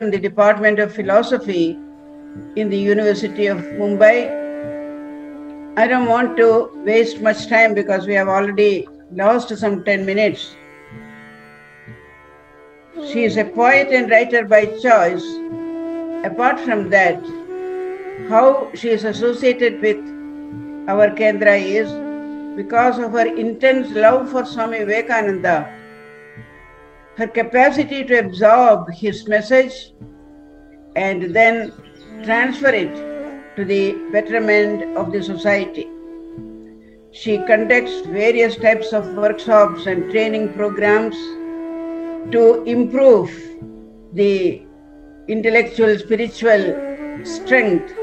in the Department of Philosophy in the University of Mumbai. I don't want to waste much time because we have already lost some 10 minutes. She is a poet and writer by choice. Apart from that, how she is associated with our Kendra is because of her intense love for Swami Vivekananda, her capacity to absorb his message and then transfer it to the betterment of the society. She conducts various types of workshops and training programs to improve the intellectual, spiritual strength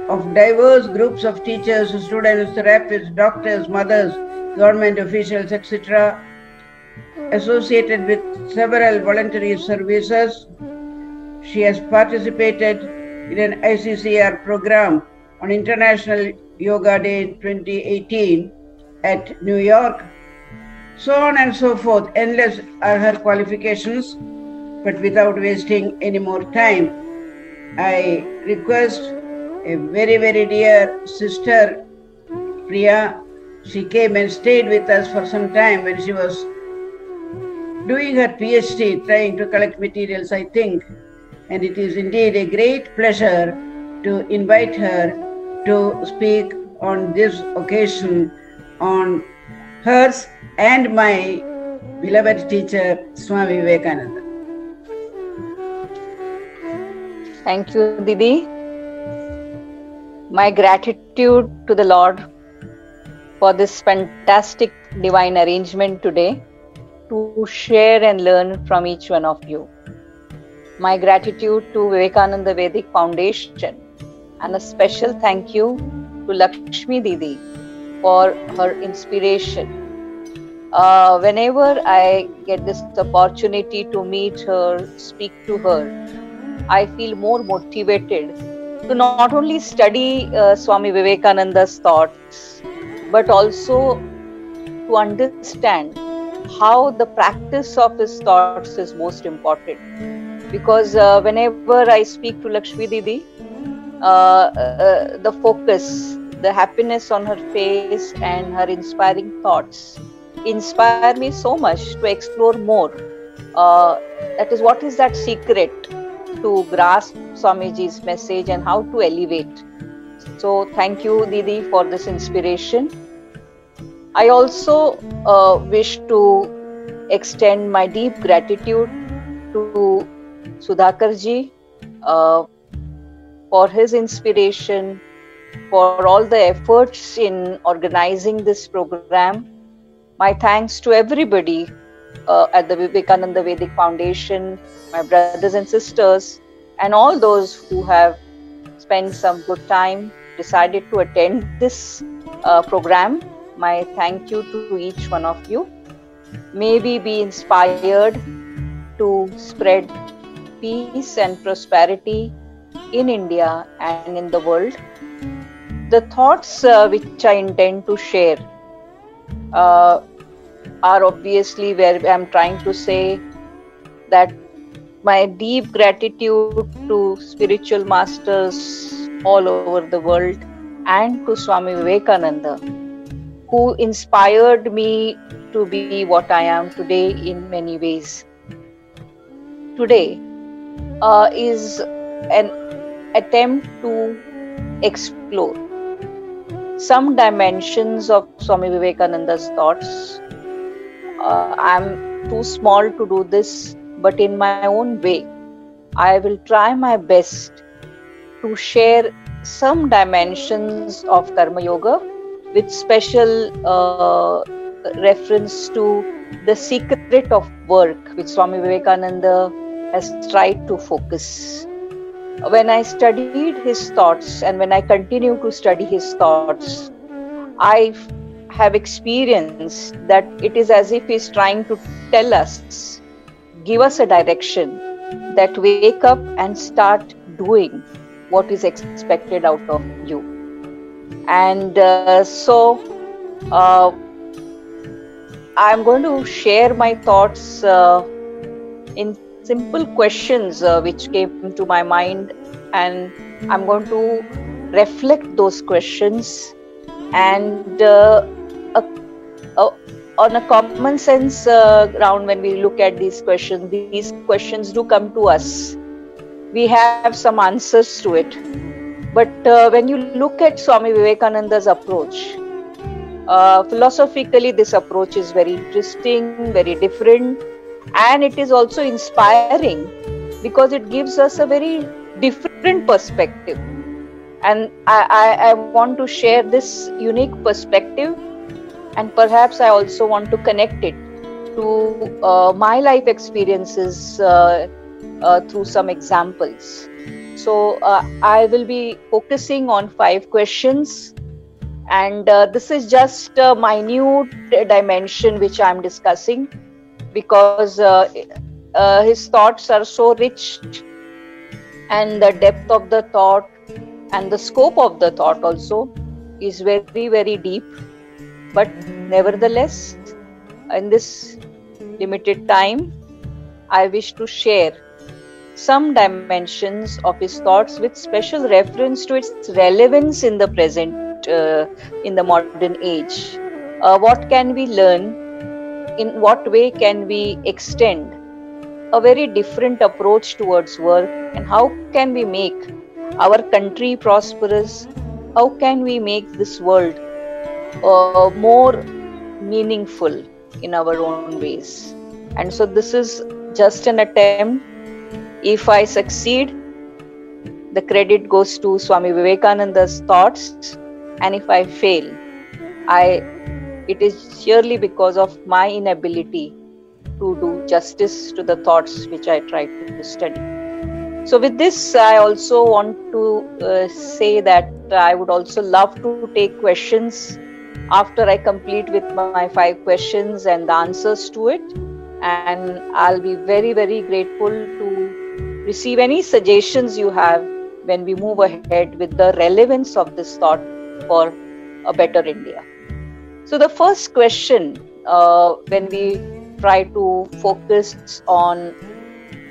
of diverse groups of teachers, students, therapists, doctors, mothers, government officials, etc., associated with several voluntary services. She has participated in an ICCR program on International Yoga Day in 2018 at New York. So on and so forth. Endless are her qualifications, but without wasting any more time, I request a very, very dear sister, Priya. She came and stayed with us for some time when she was doing her PhD, trying to collect materials, I think. And it is indeed a great pleasure to invite her to speak on this occasion on hers and my beloved teacher, Swami Vivekananda. Thank you, Didi. My gratitude to the Lord for this fantastic divine arrangement today to share and learn from each one of you. My gratitude to Vivekananda Vedic Foundation, and a special thank you to Lakshmi Didi for her inspiration. Whenever I get this opportunity to meet her, speak to her, I feel more motivated to not only study Swami Vivekananda's thoughts, but also to understand how the practice of his thoughts is most important. Because whenever I speak to Lakshmi Didi, the focus, the happiness on her face and her inspiring thoughts inspire me so much to explore more. That is, what is that secret to grasp Swamiji's message and how to elevate. So thank you, Didi, for this inspiration. I also wish to extend my deep gratitude to Sudhakarji for his inspiration, for all the efforts in organizing this program. My thanks to everybody at the Vivekananda Vedic Foundation, my brothers and sisters, and all those who have spent some good time, decided to attend this program. My thank you to each one of you. May we be inspired to spread peace and prosperity in India and in the world. The thoughts which I intend to share are obviously where I'm trying to say that my deep gratitude to spiritual masters all over the world and to Swami Vivekananda, who inspired me to be what I am today in many ways. Today is an attempt to explore some dimensions of Swami Vivekananda's thoughts. I'm too small to do this, but in my own way, I will try my best to share some dimensions of Karma Yoga with special reference to the secret of work which Swami Vivekananda has tried to focus. When I studied his thoughts and when I continue to study his thoughts, I have experienced that it is as if he's trying to tell us, give us a direction, that wake up and start doing what is expected out of you. And so I'm going to share my thoughts in simple questions which came to my mind, and I'm going to reflect those questions, and on a common sense ground, when we look at these questions do come to us. We have some answers to it. But when you look at Swami Vivekananda's approach, philosophically, this approach is very interesting, very different, and it is also inspiring because it gives us a very different perspective. And I want to share this unique perspective, and perhaps I also want to connect it to my life experiences through some examples. So I will be focusing on 5 questions, and this is just a minute dimension which I am discussing, because his thoughts are so rich, and the depth of the thought and the scope of the thought also is very, very deep. But nevertheless, in this limited time, I wish to share some dimensions of his thoughts with special reference to its relevance in the present, in the modern age. What can we learn? In what way can we extend a very different approach towards work? And how can we make our country prosperous? How can we make this world more meaningful in our own ways? And so this is just an attempt. If I succeed, the credit goes to Swami Vivekananda's thoughts, and if I fail, it is surely because of my inability to do justice to the thoughts which I try to study. So with this, I also want to say that I would also love to take questions after I complete with my 5 questions and the answers to it. And I'll be very, very grateful to receive any suggestions you have when we move ahead with the relevance of this thought for a better India. So the first question, when we try to focus on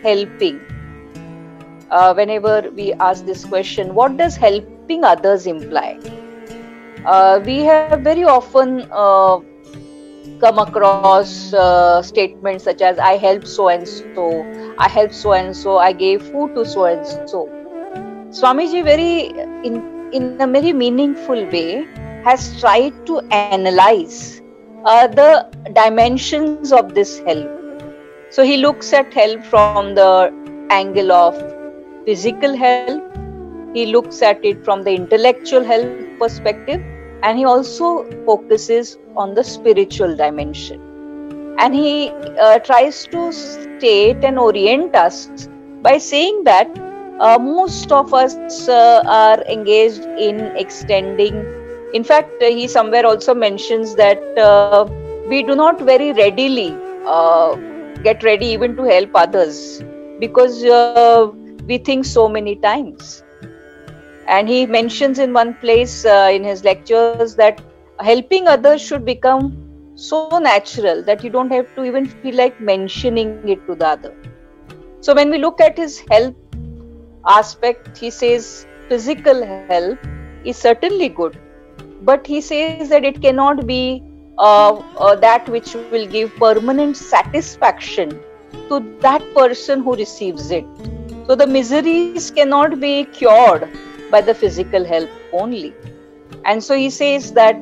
helping, whenever we ask this question, what does helping others imply? We have very often come across statements such as, I helped so and so, I helped so and so, I gave food to so and so. Swamiji, in a very meaningful way, has tried to analyze the dimensions of this help. So he looks at help from the angle of physical help, he looks at it from the intellectual help perspective, and he also focuses on the spiritual dimension. And he tries to state and orient us by saying that most of us are engaged in extending. In fact, he somewhere also mentions that we do not very readily get ready even to help others, because we think so many times. And he mentions in one place in his lectures that helping others should become so natural that you don't have to even feel like mentioning it to the other. So when we look at his help aspect, he says physical help is certainly good, but he says that it cannot be that which will give permanent satisfaction to that person who receives it. So the miseries cannot be cured by the physical help only. And so he says that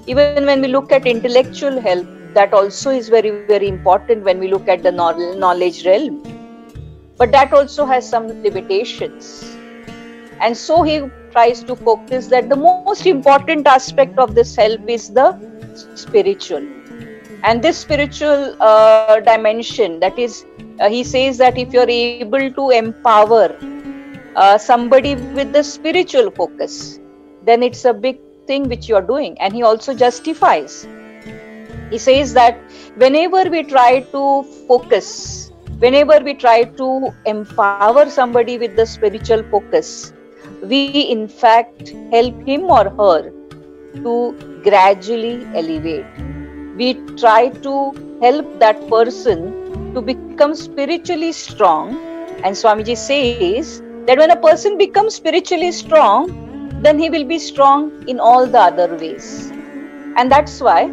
even when we look at intellectual help, that also is very, very important when we look at the knowledge realm. But that also has some limitations. And so he tries to focus that the most important aspect of this help is the spiritual. And this spiritual dimension, that is, he says that if you're able to empower somebody with the spiritual focus, then it's a big thing which you're doing. And he also justifies. He says that whenever we try to focus, whenever we try to empower somebody with the spiritual focus, we in fact help him or her to gradually elevate. We try to help that person to become spiritually strong. And Swamiji says that when a person becomes spiritually strong, then he will be strong in all the other ways. And that's why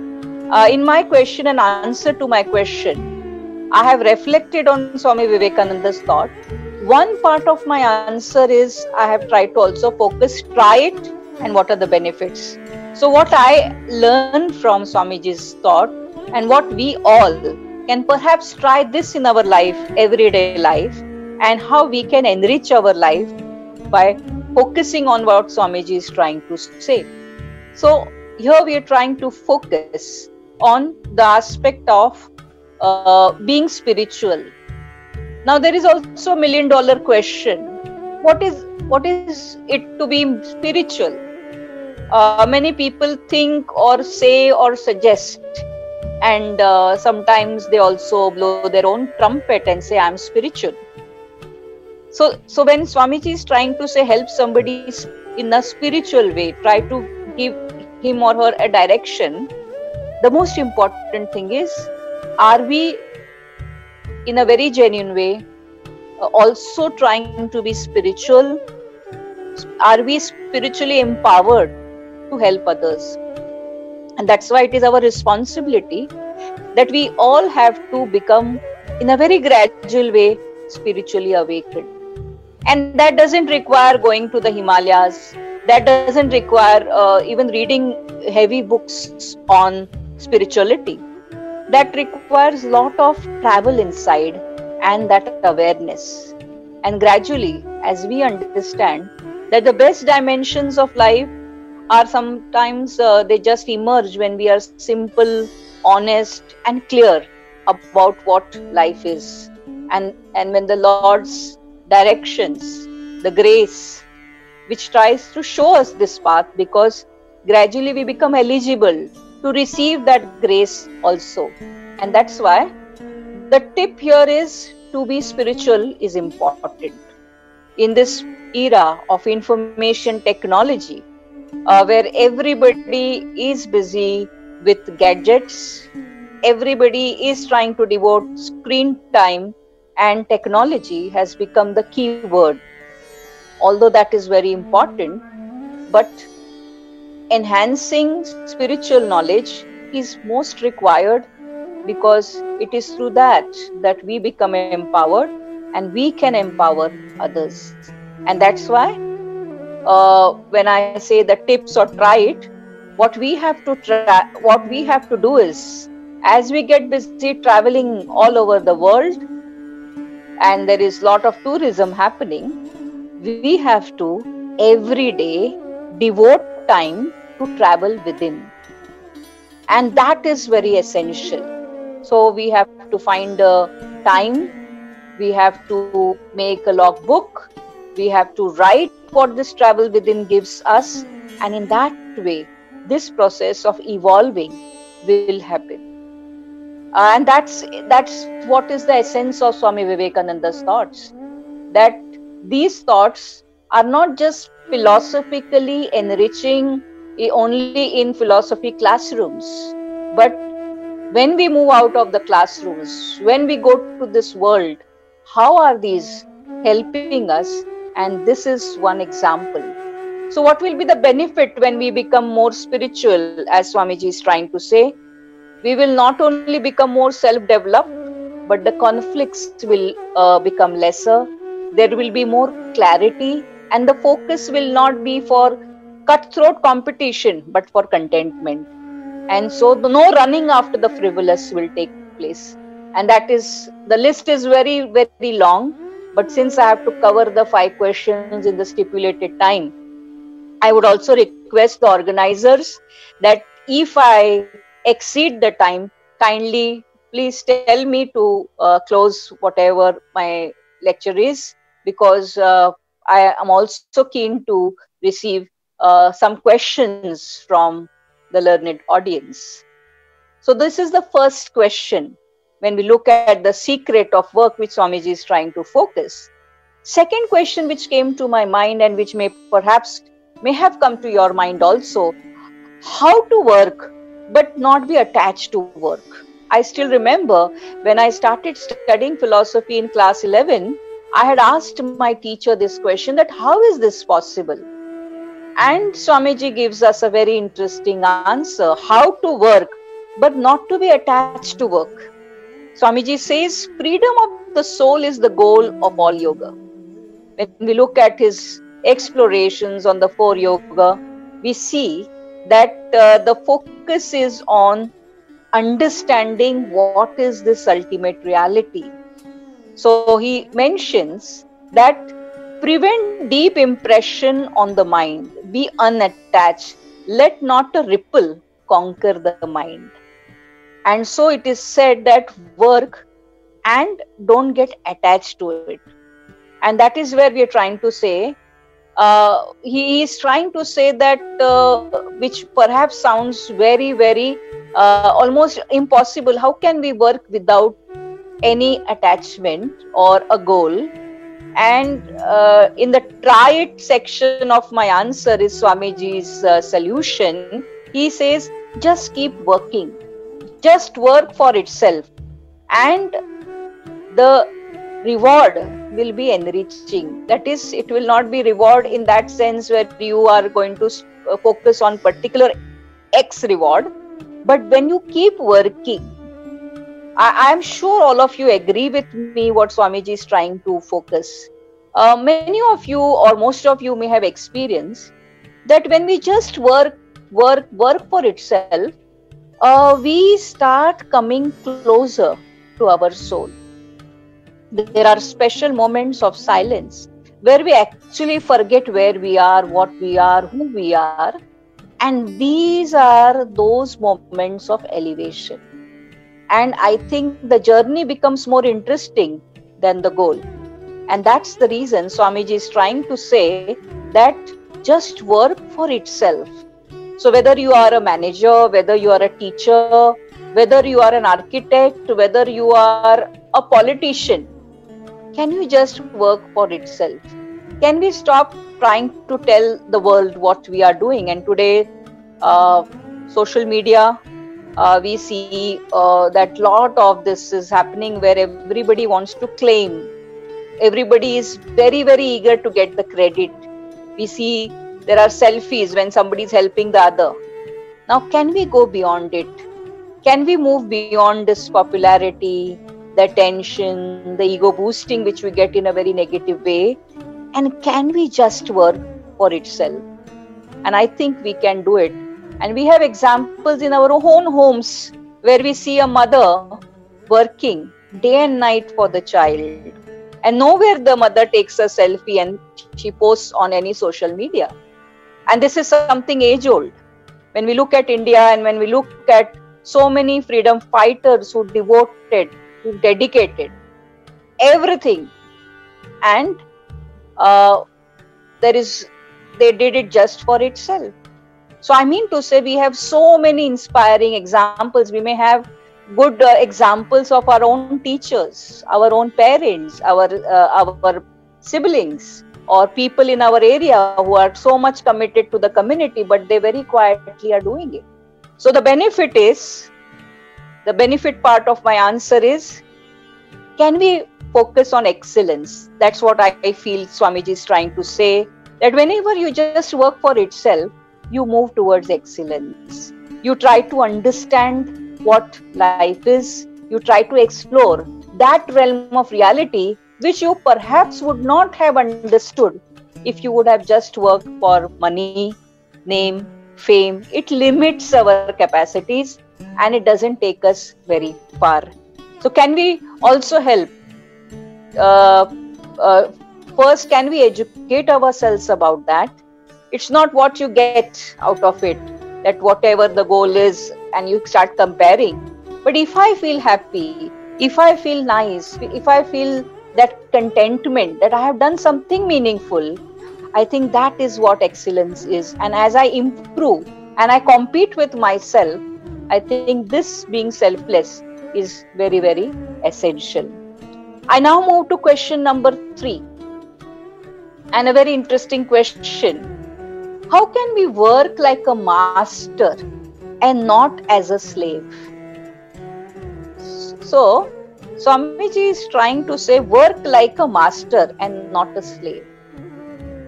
in my question and answer to my question, I have reflected on Swami Vivekananda's thought. One part of my answer is I have tried to also focus, try it, and what are the benefits. So what I learned from Swamiji's thought, and what we all can perhaps try this in our life, everyday life, and how we can enrich our life by focusing on what Swamiji is trying to say. So here we are trying to focus on the aspect of being spiritual. Now there is also a $1 million question. What is it to be spiritual? Many people think or say or suggest, and sometimes they also blow their own trumpet and say, I'm spiritual. So when Swamiji is trying to say help somebody in a spiritual way, try to give him or her a direction, the most important thing is, are we in a very genuine way also trying to be spiritual? Are we spiritually empowered to help others? And that's why it is our responsibility that we all have to become, in a very gradual way, spiritually awakened. And that doesn't require going to the Himalayas. That doesn't require even reading heavy books on spirituality. That requires a lot of travel inside and that awareness. And gradually, as we understand that the best dimensions of life are sometimes they just emerge when we are simple, honest, and clear about what life is. And when the Lord's directions, the grace, which tries to show us this path, because gradually we become eligible to receive that grace also. And that's why the tip here is to be spiritual is important. In this era of information technology, where everybody is busy with gadgets, everybody is trying to devote screen time, and technology has become the key word. Although that is very important, but enhancing spiritual knowledge is most required, because it is through that we become empowered and we can empower others. And that's why when I say the tips or try it, what we have to do is, as we get busy traveling all over the world, and there is a lot of tourism happening, we have to every day devote time to travel within. And that is very essential. So we have to find a time, we have to make a logbook, we have to write what this travel within gives us, and in that way, this process of evolving will happen. And that's what is the essence of Swami Vivekananda's thoughts. That these thoughts are not just philosophically enriching only in philosophy classrooms, but when we move out of the classrooms, when we go to this world, how are these helping us? And this is one example. So what will be the benefit when we become more spiritual, as Swamiji is trying to say? We will not only become more self-developed, but the conflicts will become lesser. There will be more clarity, and the focus will not be for cutthroat competition, but for contentment. And so no running after the frivolous will take place. And that is, the list is very, very long. But since I have to cover the 5 questions in the stipulated time, I would also request the organizers that if I exceed the time, kindly please tell me to close whatever my lecture is, because I am also keen to receive some questions from the learned audience. So this is the first question when we look at the secret of work which Swamiji is trying to focus. Second question which came to my mind, and which may have come to your mind also: how to work but not be attached to work. I still remember when I started studying philosophy in class 11, I had asked my teacher this question, that how is this possible? And Swamiji gives us a very interesting answer, how to work, but not to be attached to work. Swamiji says, freedom of the soul is the goal of all yoga. When we look at his explorations on the 4 yoga, we see that the focus is on understanding what is this ultimate reality. So he mentions that prevent deep impression on the mind, be unattached, let not a ripple conquer the mind. And so it is said that work and don't get attached to it. And that is where we are trying to say, he is trying to say that, which perhaps sounds very, very almost impossible. How can we work without any attachment or a goal? And in the try it section of my answer is Swamiji's solution. He says, just keep working. Just work for itself. And the reward will be enriching. That is, it will not be reward in that sense where you are going to focus on particular X reward. But when you keep working, I am sure all of you agree with me what Swamiji is trying to focus. Many of you or most of you may have experienced that when we just work for itself, we start coming closer to our soul. There are special moments of silence where we actually forget where we are, what we are, who we are. And these are those moments of elevation. And I think the journey becomes more interesting than the goal. And that's the reason Swamiji is trying to say that just work for itself. So whether you are a manager, whether you are a teacher, whether you are an architect, whether you are a politician, can you just work for itself? Can we stop trying to tell the world what we are doing? And today, social media, we see that lot of this is happening where everybody wants to claim. Everybody is very, very eager to get the credit. We see there are selfies when somebody is helping the other. Now, can we go beyond it? Can we move beyond this popularity, the attention, the ego boosting which we get in a very negative way? And can we just work for itself? And I think we can do it. And we have examples in our own homes where we see a mother working day and night for the child. And nowhere the mother takes a selfie and she posts on any social media. And this is something age-old. When we look at India and when we look at so many freedom fighters who devoted, who dedicated everything, and they did it just for itself. So I mean to say, we have so many inspiring examples. We may have good examples of our own teachers, our own parents, our siblings, or people in our area who are so much committed to the community, but they very quietly are doing it. So the benefit part of my answer is, can we focus on excellence? That's what I feel Swamiji is trying to say, that whenever you just work for itself, you move towards excellence. You try to understand what life is. You try to explore that realm of reality which you perhaps would not have understood if you would have just worked for money, name, fame. It limits our capacities and it doesn't take us very far. So can we also help? First, can we educate ourselves about that? It's not what you get out of it, that whatever the goal is and you start comparing. But if I feel happy, if I feel nice, if I feel that contentment, that I have done something meaningful, I think that is what excellence is. And as I improve and I compete with myself, I think this being selfless is very, very essential. I now move to question number 3. And a very interesting question. How can we work like a master and not as a slave? So, Swamiji is trying to say, work like a master and not a slave.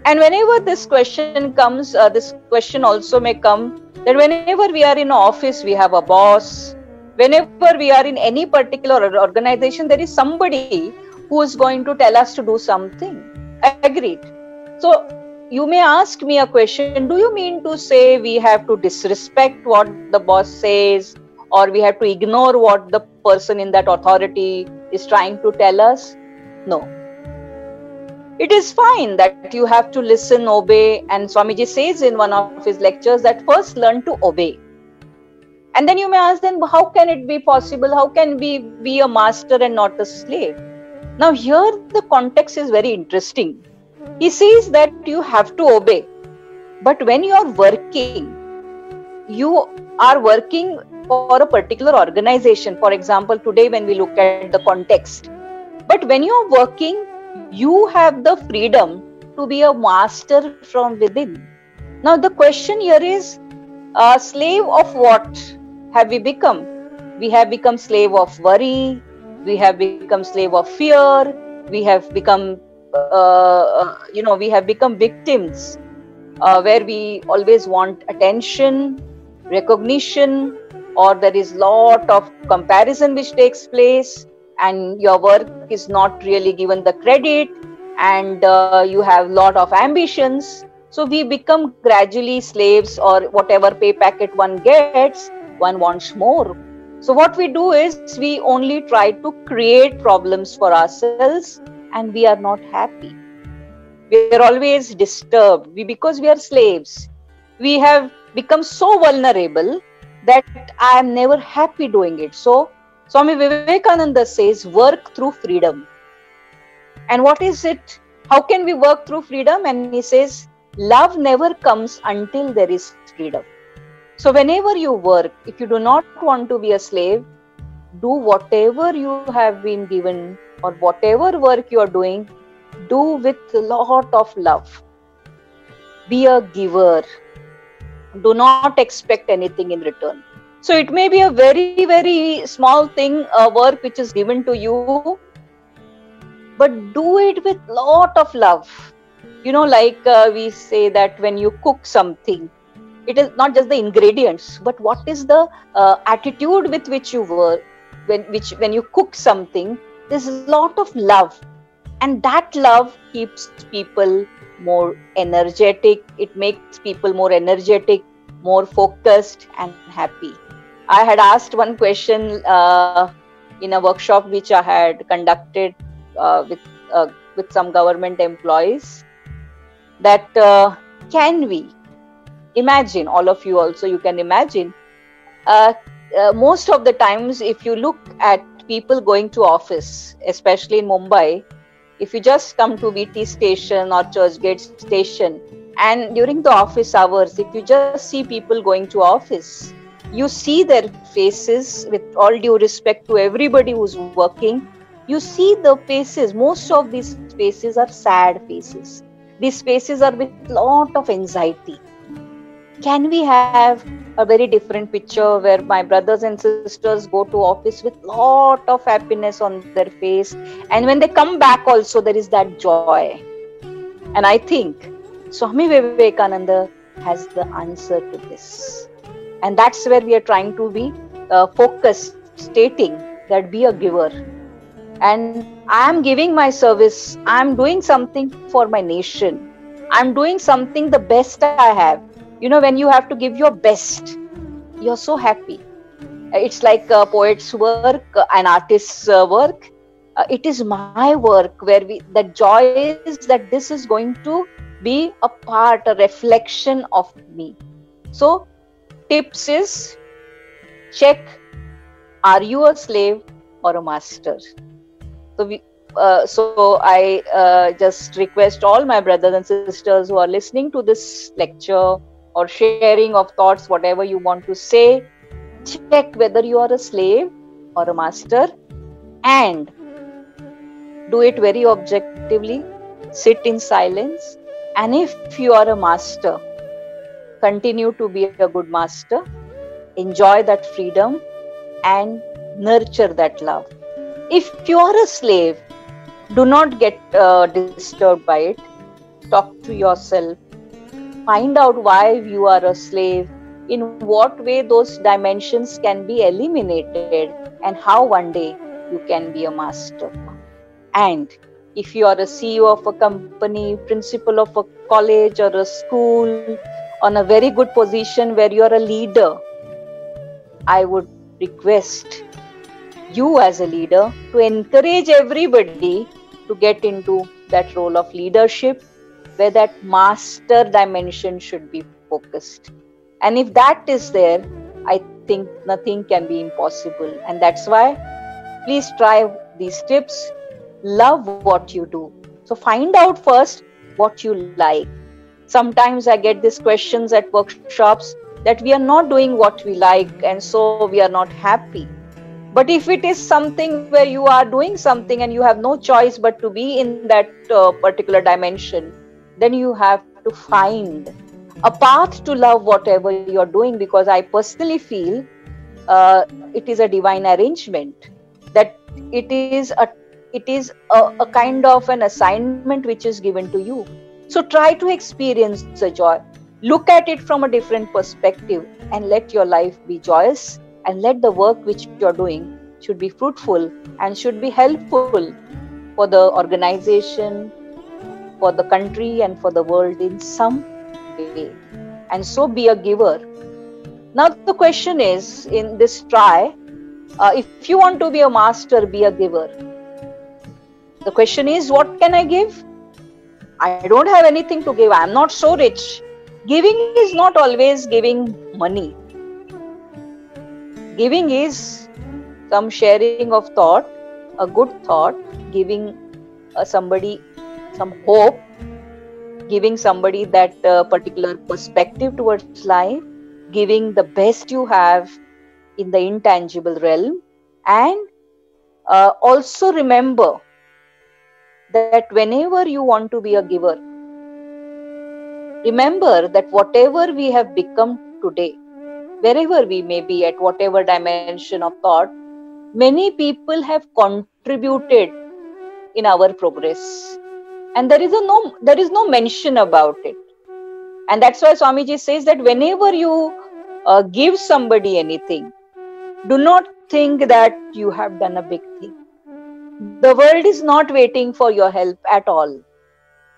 And whenever this question comes, this question also may come that whenever we are in an office, we have a boss. Whenever we are in any particular organization, there is somebody who is going to tell us to do something. Agreed. So you may ask me a question, do you mean to say we have to disrespect what the boss says, or we have to ignore what the person in that authority is trying to tell us? No. It is fine that you have to listen, obey, and Swamiji says in one of his lectures that first learn to obey. And then you may ask, then how can it be possible? How can we be a master and not a slave? Now here the context is very interesting. He says that you have to obey, but when you are working for a particular organization. For example, today when we look at the context, but when you are working, you have the freedom to be a master from within. Now the question here is, a slave of what have we become? We have become slave of worry, we have become slave of fear, we have become victims where we always want attention, recognition, or there is lot of comparison which takes place, and your work is not really given the credit, and you have lot of ambitions. So we become gradually slaves, or whatever pay packet one gets, one wants more. So what we do is we only try to create problems for ourselves, and we are not happy. We are always disturbed because we are slaves. We have become so vulnerable that I am never happy doing it. So Swami Vivekananda says, work through freedom. And what is it? How can we work through freedom? And he says, love never comes until there is freedom. So whenever you work, if you do not want to be a slave, do whatever you have been given, or whatever work you are doing, do with a lot of love. Be a giver. Do not expect anything in return. So it may be a very, very small thing, a work which is given to you, but do it with lot of love. Like we say that when you cook something, it is not just the ingredients, but what is the attitude with which you work. When you cook something, there's a lot of love, and that love keeps people more energetic. It makes people more energetic, more focused and happy. I had asked one question in a workshop which I had conducted with some government employees, that can we imagine, all of you also, you can imagine, most of the times if you look at people going to office, especially in Mumbai, if you just come to VT station or Churchgate station, and during the office hours, if you just see people going to office, you see their faces, with all due respect to everybody who's working, you see the faces, most of these faces are sad faces. These faces are with lot of anxiety. Can we have a very different picture where my brothers and sisters go to office with lot of happiness on their face, and when they come back also there is that joy? And I think Swami Vivekananda has the answer to this, and that's where we are trying to be focused, stating that be a giver, and I am giving my service, I am doing something for my nation, I am doing something the best I have. When you have to give your best, you're so happy. It's like a poet's work, an artist's work. It is my work where the joy is that this is going to be a part, a reflection of me. So tips is, check, are you a slave or a master? So I just request all my brothers and sisters who are listening to this lecture or sharing of thoughts, whatever you want to say, check whether you are a slave or a master, and do it very objectively. Sit in silence, and if you are a master, continue to be a good master, enjoy that freedom, and nurture that love. If you are a slave, do not get disturbed by it. Talk to yourself. Find out why you are a slave, in what way those dimensions can be eliminated, and how one day you can be a master. And if you are a CEO of a company, principal of a college or a school, on a very good position where you are a leader, I would request you as a leader to encourage everybody to get into that role of leadership, where that master dimension should be focused. And if that is there, I think nothing can be impossible. And that's why please try these tips. Love what you do. So find out first what you like. Sometimes I get these questions at workshops that we are not doing what we like and so we are not happy. But if it is something where you are doing something and you have no choice but to be in that particular dimension, then you have to find a path to love whatever you are doing, because I personally feel it is a divine arrangement, that it is a kind of an assignment which is given to you. So try to experience the joy. Look at it from a different perspective and let your life be joyous, and let the work which you are doing should be fruitful and should be helpful for the organization, for the country and for the world in some way. And so be a giver. Now the question is, in this try, if you want to be a master, be a giver. The question is, what can I give? I don't have anything to give. I am not so rich. Giving is not always giving money. Giving is some sharing of thought, a good thought, giving somebody some hope, giving somebody that particular perspective towards life, giving the best you have in the intangible realm. And also remember that whenever you want to be a giver, remember that whatever we have become today, wherever we may be, at whatever dimension of thought, many people have contributed in our progress. And there is no mention about it. And that's why Swamiji says that whenever you give somebody anything, do not think that you have done a big thing. The world is not waiting for your help at all.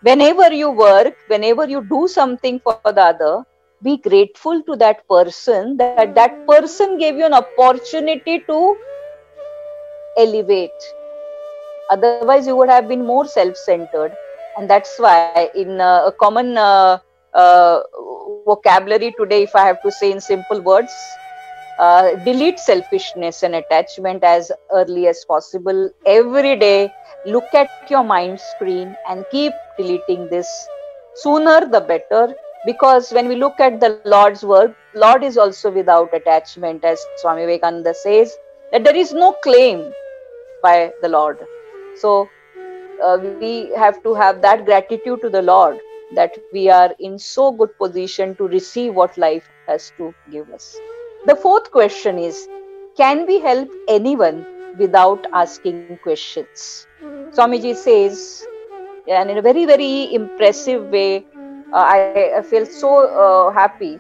Whenever you work, whenever you do something for the other, be grateful to that person, that person gave you an opportunity to elevate. Otherwise, you would have been more self-centered. And that's why in a common vocabulary today, if I have to say in simple words, delete selfishness and attachment as early as possible. Every day, look at your mind screen and keep deleting this. Sooner the better, because when we look at the Lord's work, Lord is also without attachment, as Swami Vivekananda says, that there is no claim by the Lord. So we have to have that gratitude to the Lord, that we are in so good position to receive what life has to give us. The fourth question is, can we help anyone without asking questions? Swamiji says, and in a very, very impressive way, I feel so happy.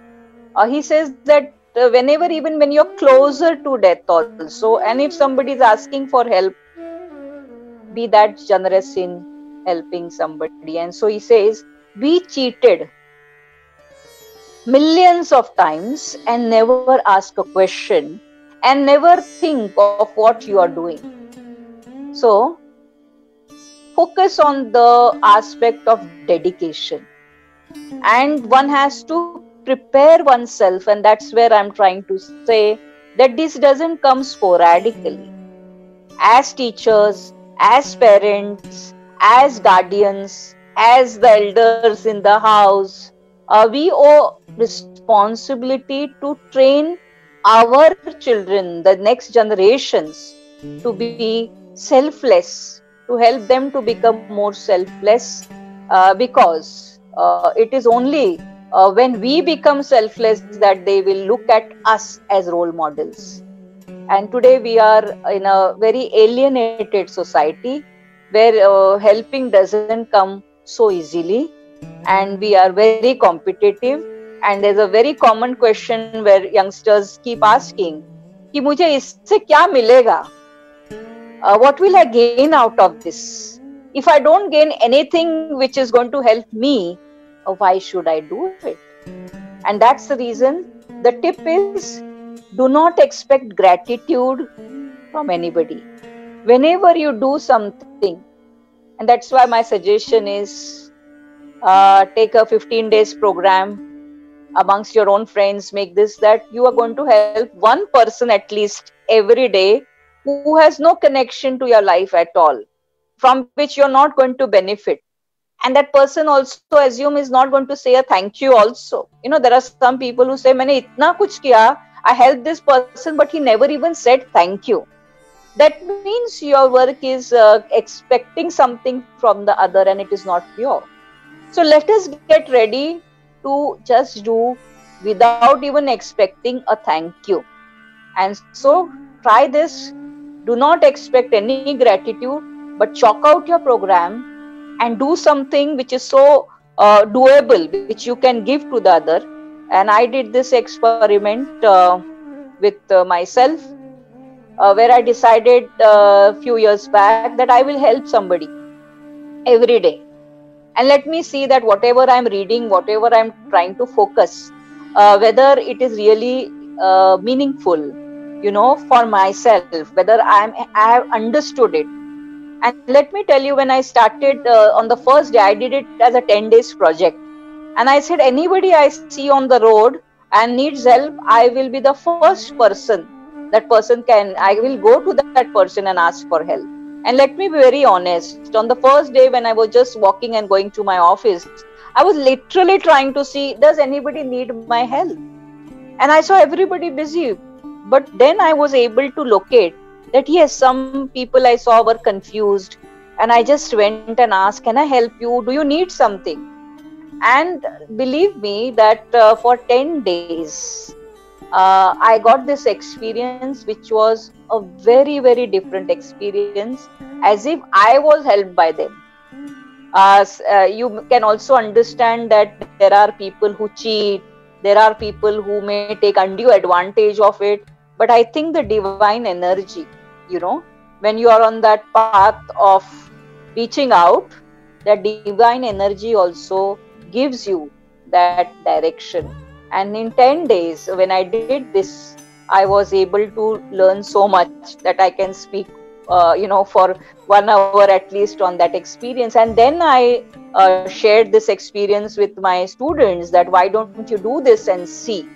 He says that whenever, even when you're closer to death also, and if somebody is asking for help, be that generous in helping somebody. And so he says, be cheated millions of times and never ask a question and never think of what you are doing. So focus on the aspect of dedication, and one has to prepare oneself, and that's where I'm trying to say that this doesn't come sporadically. As teachers, as parents, as guardians, as the elders in the house, we owe responsibility to train our children, the next generations, to be selfless, to help them to become more selfless, because it is only when we become selfless that they will look at us as role models. And today we are in a very alienated society where helping doesn't come so easily, and we are very competitive. And there's a very common question where youngsters keep asking कि मुझे इससे क्या मिलेगा? What will I gain out of this? If I don't gain anything which is going to help me, why should I do it? And that's the reason the tip is, do not expect gratitude from anybody. Whenever you do something, and that's why my suggestion is take a 15 days program amongst your own friends. Make this that you are going to help one person at least every day who has no connection to your life at all, from which you're not going to benefit. And that person also, assume, is not going to say a thank you also. You know, there are some people who say, "Maine itna kuch kiya, I helped this person, but he never even said thank you." That means your work is expecting something from the other, and it is not pure. So let us get ready to just do without even expecting a thank you. And so try this. Do not expect any gratitude, but chalk out your program and do something which is so doable, which you can give to the other. And I did this experiment with myself, where I decided a few years back that I will help somebody every day. And let me see that whatever I'm reading, whatever I'm trying to focus, whether it is really meaningful, you know, for myself, whether I have understood it. And let me tell you, when I started on the first day, I did it as a 10 days project. And I said, anybody I see on the road and needs help, I will be the first person. That person I will go to that person and ask for help. And let me be very honest, on the first day when I was just walking and going to my office, I was literally trying to see, does anybody need my help? And I saw everybody busy. But then I was able to locate that yes, some people I saw were confused. And I just went and asked, can I help you? Do you need something? And believe me that for 10 days, I got this experience, which was a very, very different experience, as if I was helped by them. You can also understand that there are people who cheat, there are people who may take undue advantage of it. But I think the divine energy, you know, when you are on that path of reaching out, that divine energy also gives you that direction. And in 10 days, when I did this, I was able to learn so much that I can speak, for 1 hour at least on that experience. And then I shared this experience with my students that why don't you do this and see.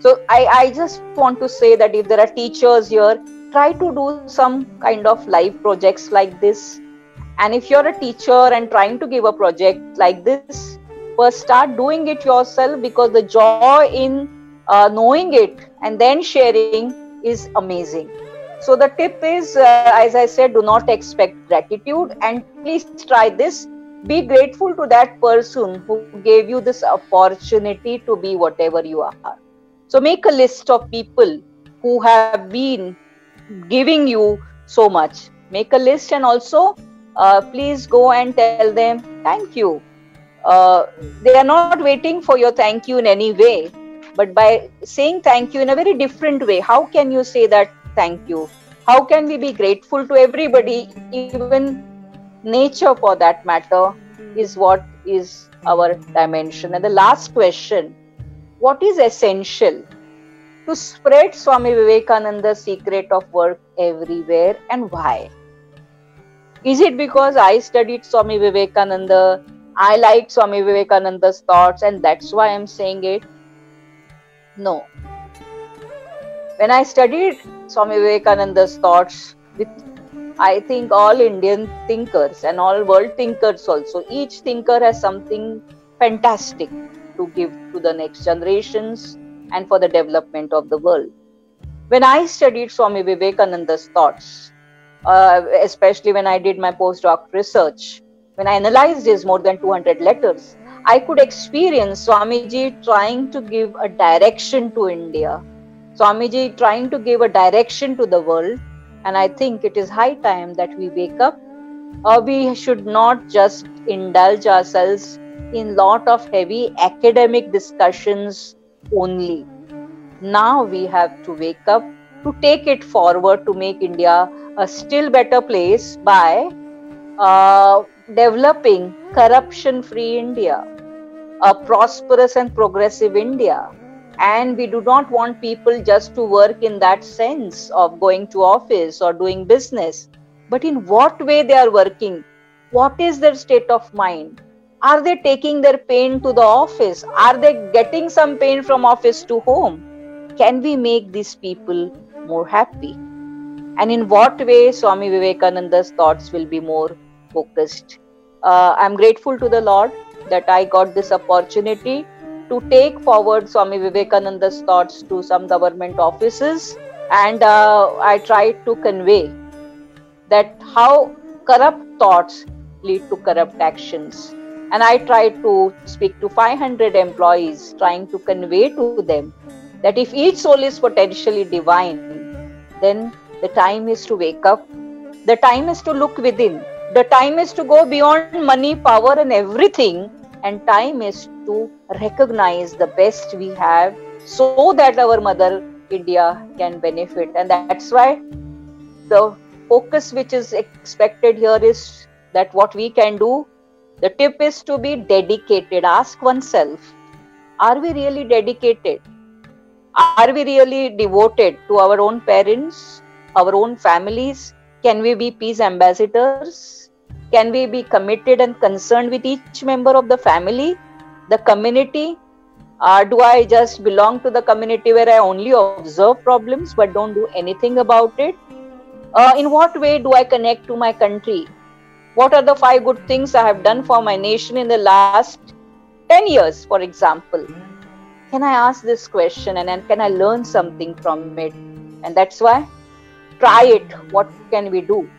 So I just want to say that if there are teachers here, try to do some kind of live projects like this. And if you're a teacher and trying to give a project like this, first start doing it yourself, because the joy in knowing it and then sharing is amazing. So the tip is, as I said, do not expect gratitude, and please try this. Be grateful to that person who gave you this opportunity to be whatever you are. So make a list of people who have been giving you so much. Make a list, and also please go and tell them thank you. They are not waiting for your thank you in any way, but by saying thank you in a very different way. How can you say that thank you? How can we be grateful to everybody? Even nature, for that matter, is what is our dimension. And the last question, what is essential to spread Swami Vivekananda's secret of work everywhere, and why? Is it because I studied Swami Vivekananda, I liked Swami Vivekananda's thoughts, and that's why I'm saying it? No. When I studied Swami Vivekananda's thoughts with, I think, all Indian thinkers and all world thinkers also, each thinker has something fantastic to give to the next generations and for the development of the world. When I studied Swami Vivekananda's thoughts, especially when I did my postdoc research, when I analyzed his more than 200 letters, I could experience Swamiji trying to give a direction to India Swamiji trying to give a direction to the world, and I think it is high time that we wake up. We should not just indulge ourselves in lot of heavy academic discussions only. Now we have to wake up to take it forward to make India a still better place by developing corruption-free India, a prosperous and progressive India. And we do not want people just to work in that sense of going to office or doing business. But in what way they are working? What is their state of mind? Are they taking their pain to the office? Are they getting some pain from office to home? Can we make these people more happy? And in what way Swami Vivekananda's thoughts will be more focused? I'm grateful to the Lord that I got this opportunity to take forward Swami Vivekananda's thoughts to some government offices, and I tried to convey that how corrupt thoughts lead to corrupt actions. And I tried to speak to 500 employees, trying to convey to them that if each soul is potentially divine, then the time is to wake up, the time is to look within, the time is to go beyond money, power and everything, and time is to recognize the best we have so that our mother India can benefit. And that's why the focus which is expected here is that what we can do, the tip is to be dedicated. Ask oneself, are we really dedicated? Are we really devoted to our own parents, our own families? Can we be peace ambassadors? Can we be committed and concerned with each member of the family, the community? Do I just belong to the community where I only observe problems but don't do anything about it? In what way do I connect to my country? What are the 5 good things I have done for my nation in the last 10 years, for example? Can I ask this question and can I learn something from it? And that's why, try it. What can we do?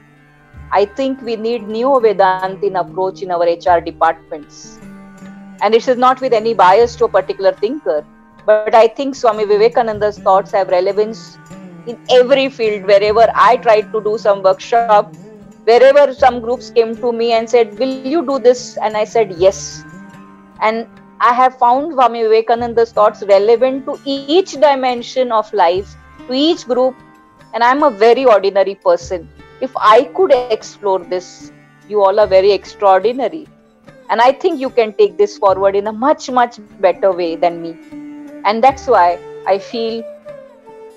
I think we need Neo-Vedantin approach in our HR departments. And this is not with any bias to a particular thinker, but I think Swami Vivekananda's thoughts have relevance in every field. Wherever I tried to do some workshop, wherever some groups came to me and said, will you do this? And I said, yes. And I have found Swami Vivekananda's thoughts relevant to each dimension of life, to each group. And I'm a very ordinary person. If I could explore this, you all are very extraordinary. And I think you can take this forward in a much, much better way than me. And that's why I feel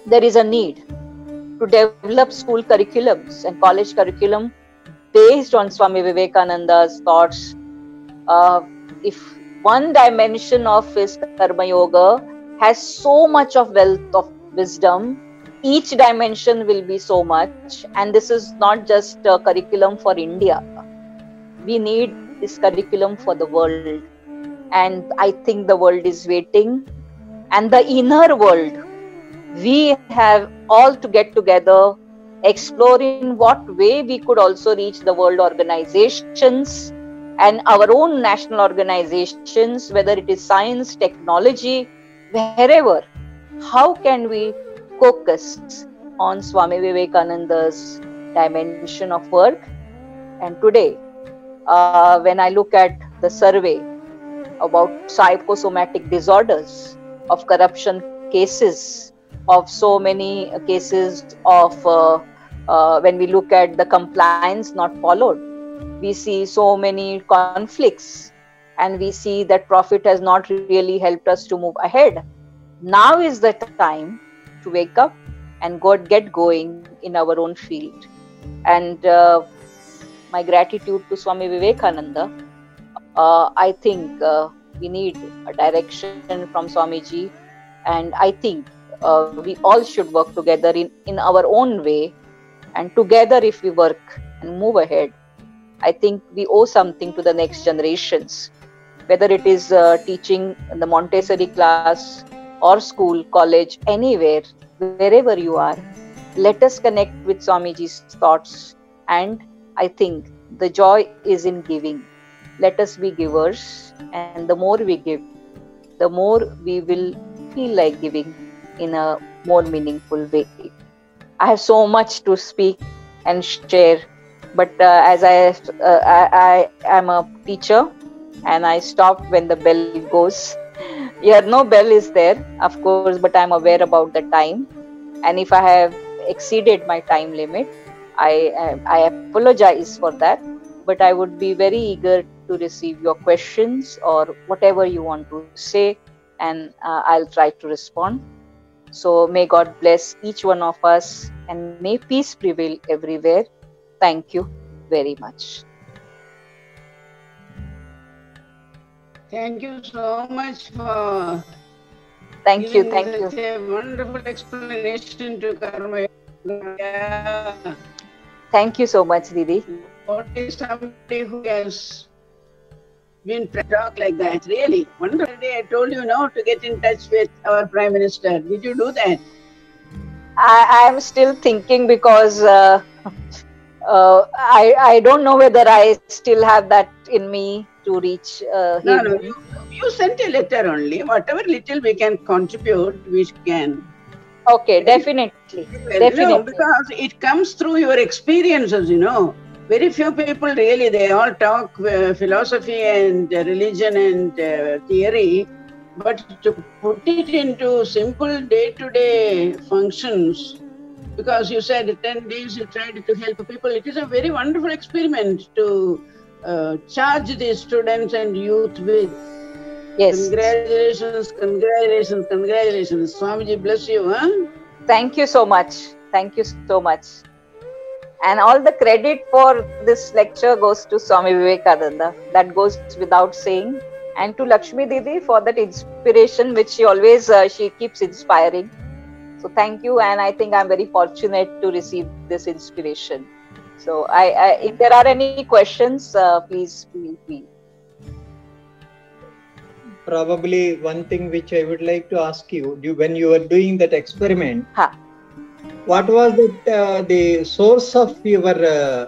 there is a need to develop school curriculums and college curriculum based on Swami Vivekananda's thoughts. If one dimension of his Karma Yoga has so much of wealth of wisdom, each dimension will be so much. And this is not just a curriculum for India. We need this curriculum for the world. And I think the world is waiting. And the inner world, we have all to get together, explore in what way we could also reach the world organizations and our own national organizations, whether it is science, technology, wherever. How can we focus on Swami Vivekananda's dimension of work? And today, when I look at the survey about psychosomatic disorders, of corruption cases, of so many cases of when we look at the compliance not followed, we see so many conflicts and we see that profit has not really helped us to move ahead. Now is the time to wake up and get going in our own field. And my gratitude to Swami Vivekananda. I think we need a direction from Swamiji, and I think we all should work together in our own way, and together if we work and move ahead, I think we owe something to the next generations, whether it is teaching in the Montessori class or school, college, anywhere, wherever you are. Let us connect with Swamiji's thoughts, and I think the joy is in giving. Let us be givers, and the more we give, the more we will feel like giving in a more meaningful way. I have so much to speak and share, but as I am a teacher and I stop when the bell goes. Yeah, no bell is there, of course, but I'm aware about the time. And if I have exceeded my time limit, I apologize for that. But I would be very eager to receive your questions or whatever you want to say, and I'll try to respond. So may God bless each one of us, and may peace prevail everywhere. Thank you very much. Thank you so much for Thank you. giving Thank you. such a wonderful explanation to Karma. Yeah. Thank you so much, Didi. Only somebody who has been talk like that. Really wonderful. I told you now to get in touch with our Prime Minister. Did you do that? I am still thinking because I don't know whether I still have that in me to reach him. No, you sent a letter only. Whatever little we can contribute, we can. Okay, definitely. Definitely. No, because it comes through your experiences, you know. Very few people really, they all talk philosophy and religion and theory, but to put it into simple day-to-day functions, because you said 10 days you tried to help people, it is a very wonderful experiment to charge these students and youth with. Yes. Congratulations, congratulations, congratulations. Swamiji bless you. Huh? Thank you so much. Thank you so much. And all the credit for this lecture goes to Swami Vivekananda. That goes without saying. And to Lakshmi Didi for that inspiration which she always she keeps inspiring. So thank you, and I think I'm very fortunate to receive this inspiration. So if there are any questions, please feel free. Probably one thing which I would like to ask you, when you were doing that experiment, what was the source of your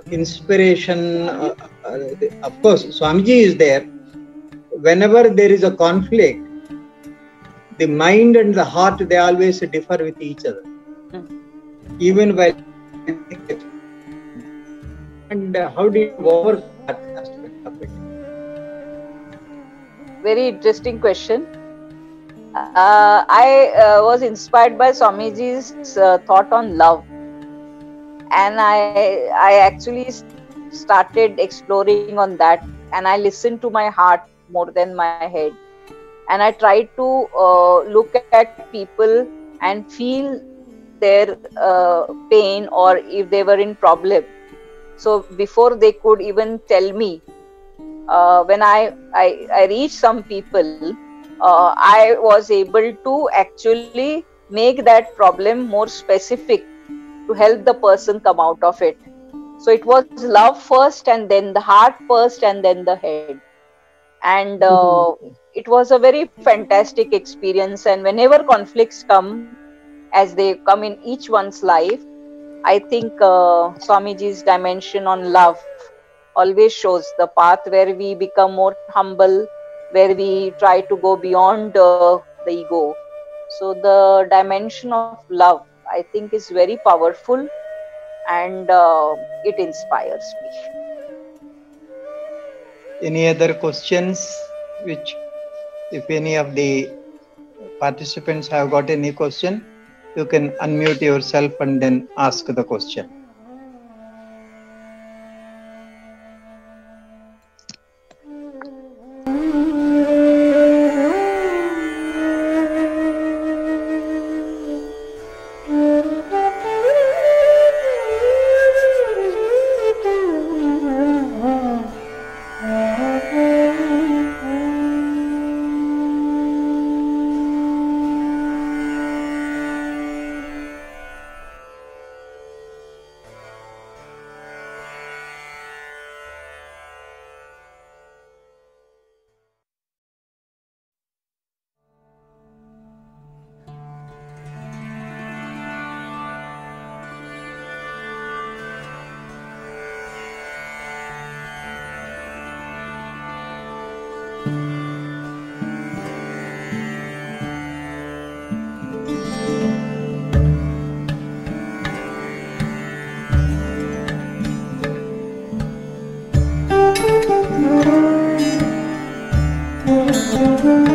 inspiration? Of course, Swamiji is there. Whenever there is a conflict, the mind and the heart, they always differ with each other. Even while... And how did you overcome that aspect of it? Very interesting question. I was inspired by Swamiji's thought on love, and I actually started exploring on that, and I listened to my heart more than my head, and I tried to look at people and feel their pain, or if they were in problem. So before they could even tell me, when I reached some people, I was able to actually make that problem more specific to help the person come out of it. So it was love first, and then the heart first, and then the head. And it was a very fantastic experience. And whenever conflicts come, as they come in each one's life, I think Swamiji's dimension on love always shows the path where we become more humble, where we try to go beyond the ego. So the dimension of love, I think, is very powerful, and it inspires me. Any other questions? Which, if any of the participants have got any question, you can unmute yourself and then ask the question. Mm-hmm.